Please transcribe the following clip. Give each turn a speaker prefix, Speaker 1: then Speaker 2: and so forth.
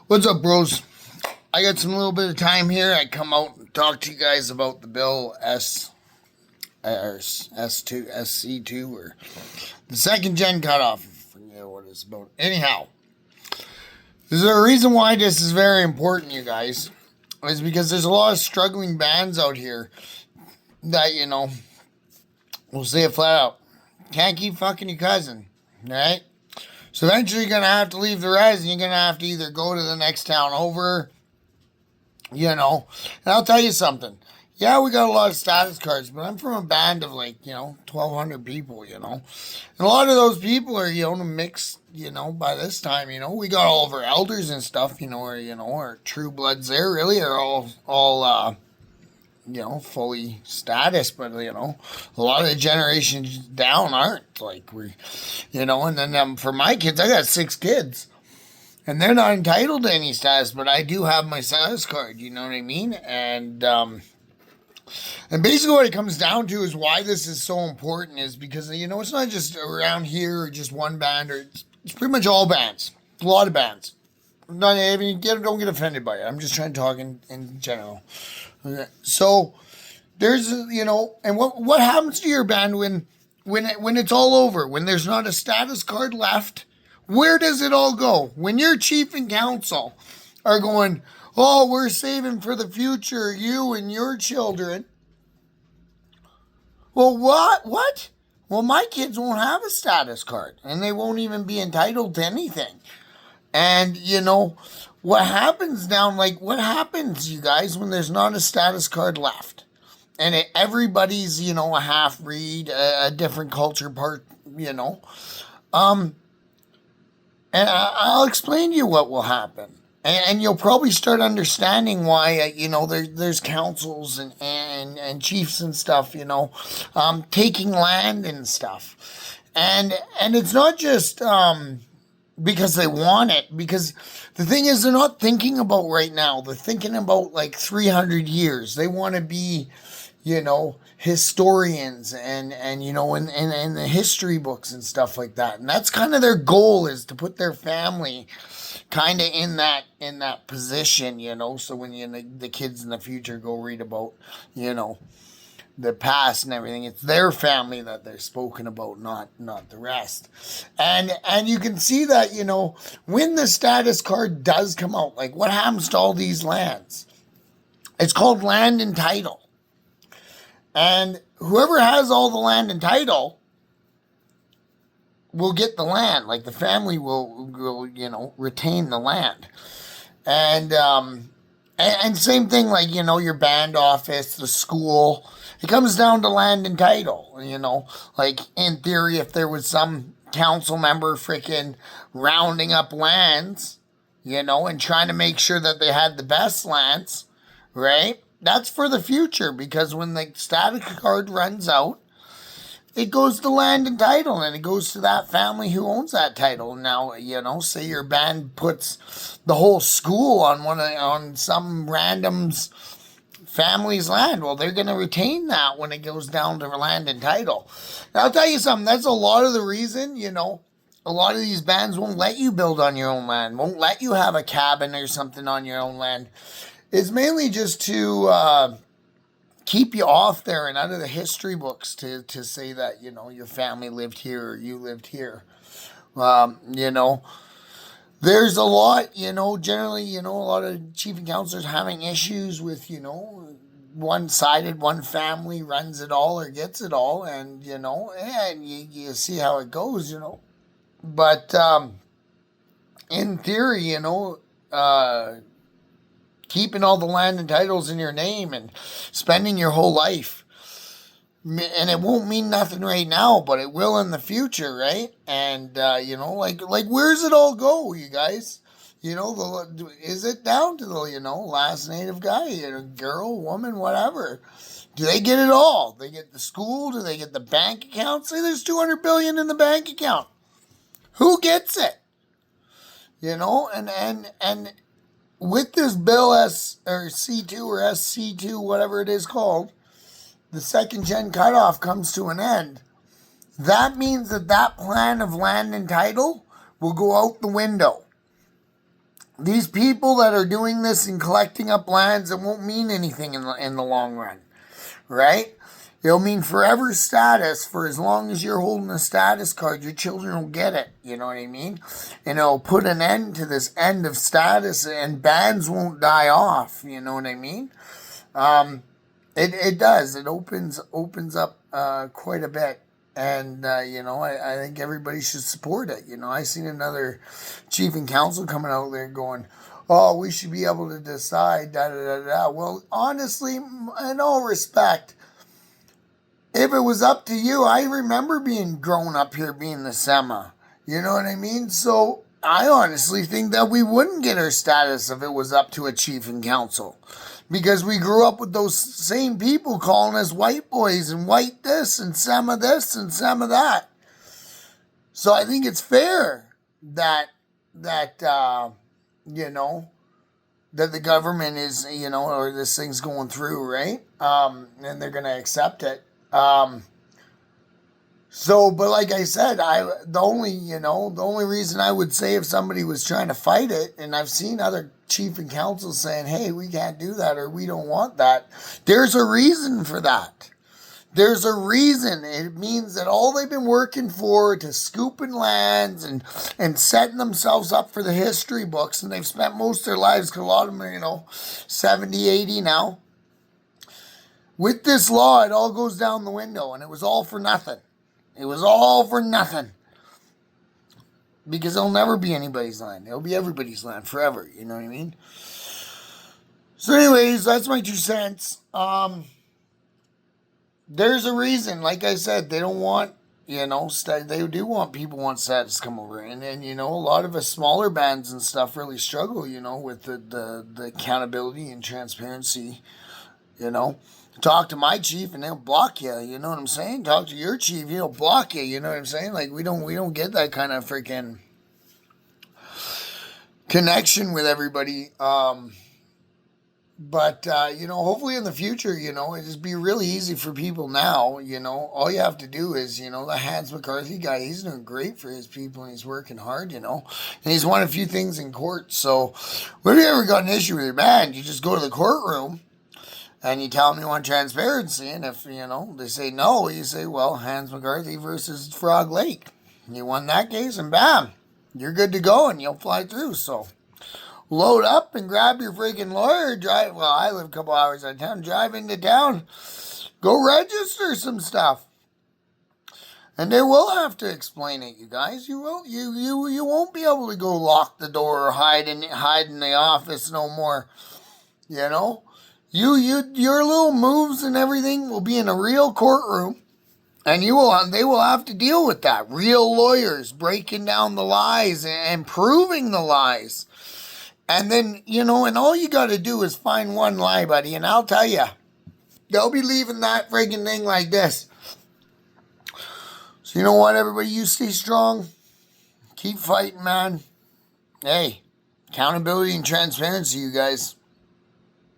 Speaker 1: What's up, bros? I got some little bit of time here. I come out and talk to you guys about the bill S2 SC2 or the second gen cutoff. I forget what it's about. Anyhow, there's a reason why this is very important, you guys. Is because there's a lot of struggling bands out here that we'll say it flat out, can't keep fucking your cousin, right? So eventually you're gonna have to leave the res and you're gonna have to either go to the next town over, And I'll tell you something. Yeah, we got a lot of status cards, but I'm from a band of 1,200 people, And a lot of those people are, mixed, by this time, we got all of our elders and stuff, our true bloods there really are all fully status, but, a lot of the generations down aren't and then for my kids, I got 6 kids. And they're not entitled to any status, but I do have my status card, you know what I mean? And basically what it comes down to is why this is so important is because, it's not just around here or just one band, or it's pretty much all bands. A lot of bands. Not even don't get offended by it. I'm just trying to talk in general. Okay. So there's, and what happens to your band when it's all over, when there's not a status card left? Where does it all go? When your chief and council are going, oh, we're saving for the future, you and your children. Well, what? Well, my kids won't have a status card, and they won't even be entitled to anything. And, what happens now, what happens, you guys, when there's not a status card left? And everybody's, a half-breed, a different culture part, And I'll explain to you what will happen. And you'll probably start understanding why, there's councils and chiefs and stuff, taking land and stuff. And it's not just because they want it. Because the thing is, they're not thinking about right now. They're thinking about 300 years. They want to be, historians and in the history books and stuff like that. And that's kind of their goal, is to put their family kind of in that position, so when the kids in the future go read about, the past and everything, it's their family that they're spoken about, not the rest. And you can see that, when the status card does come out, what happens to all these lands? It's called land and title. And whoever has all the land and title will get the land. The family will retain the land. And same thing, your band office, the school. It comes down to land and title, in theory, if there was some council member freaking rounding up lands, and trying to make sure that they had the best lands, right? That's for the future, because when the status card runs out, it goes to land and title, and it goes to that family who owns that title. Now, say your band puts the whole school on some random's family's land. Well, they're going to retain that when it goes down to land and title. Now, I'll tell you something. That's a lot of the reason, a lot of these bands won't let you build on your own land, won't let you have a cabin or something on your own land. It's mainly just to keep you off there and out of the history books, to say that, your family lived here or you lived here. There's a lot, generally, a lot of chief and councilors having issues with, one-sided, one family runs it all or gets it all, and, and you see how it goes, But in theory, keeping all the land and titles in your name and spending your whole life. And it won't mean nothing right now, but it will in the future, right? And, where's it all go, you guys? Is it down to the, last native guy, girl, woman, whatever? Do they get it all? They get the school? Do they get the bank account? Say there's $200 billion in the bank account. Who gets it? And with this bill C2 or SC2, whatever it is called, the second gen cutoff comes to an end. That means that plan of land and title will go out the window. these people that are doing this and collecting up lands, it won't mean anything in the long run, right? It'll mean forever status for as long as you're holding a status card. Your children will get it, you know what I mean? And it'll put an end to this end of status, and bands won't die off, you know what I mean? It does. It opens up quite a bit. And, I think everybody should support it. I seen another chief and council coming out there going, oh, we should be able to decide, da, da, da, da. Well, honestly, in all respect, if it was up to you, I remember being grown up here being the SEMA. You know what I mean? So I honestly think that we wouldn't get our status if it was up to a chief and council. Because we grew up with those same people calling us white boys and white this and SEMA this and SEMA that. So I think it's fair that that the government is, or this thing's going through, right? And they're going to accept it. But like I said, the only reason I would say if somebody was trying to fight it, and I've seen other chief and council saying, hey, we can't do that or we don't want that. There's a reason for that. There's a reason. It means that all they've been working for to scooping lands and setting themselves up for the history books, and they've spent most of their lives, because a lot of them are, 70, 80 now. With this law, it all goes down the window, and it was all for nothing. It was all for nothing. Because it'll never be anybody's land. It'll be everybody's land forever. You know what I mean? So anyways, that's my 2 cents. There's a reason. Like I said, they don't want, they do want people want status to come over. And then, a lot of us smaller bands and stuff really struggle, with the accountability and transparency, Talk to my chief and they'll block you, you know what I'm saying? Talk to your chief, he'll block you, you know what I'm saying? Like we don't get that kind of freaking connection with everybody. But hopefully in the future, it'll just be really easy for people now, all you have to do is, the Hans McCarthy guy, he's doing great for his people and he's working hard, and he's won a few things in court. So if you ever got an issue with your band, you just go to the courtroom and you tell them you want transparency, and if, they say no, you say, well, Hans McCarthy versus Frog Lake. You won that case, and bam, you're good to go, and you'll fly through. So load up and grab your freaking lawyer. I live a couple hours out of town. Drive into town. Go register some stuff. And they will have to explain it, you guys. You won't be able to go lock the door or hide in the office no more, Your little moves and everything will be in a real courtroom, and they will have to deal with that. Real lawyers breaking down the lies and proving the lies. And then, and all you got to do is find one lie, buddy, and I'll tell you, they'll be leaving that friggin' thing like this. So you know what, everybody, you stay strong. Keep fighting, man. Hey, accountability and transparency, you guys.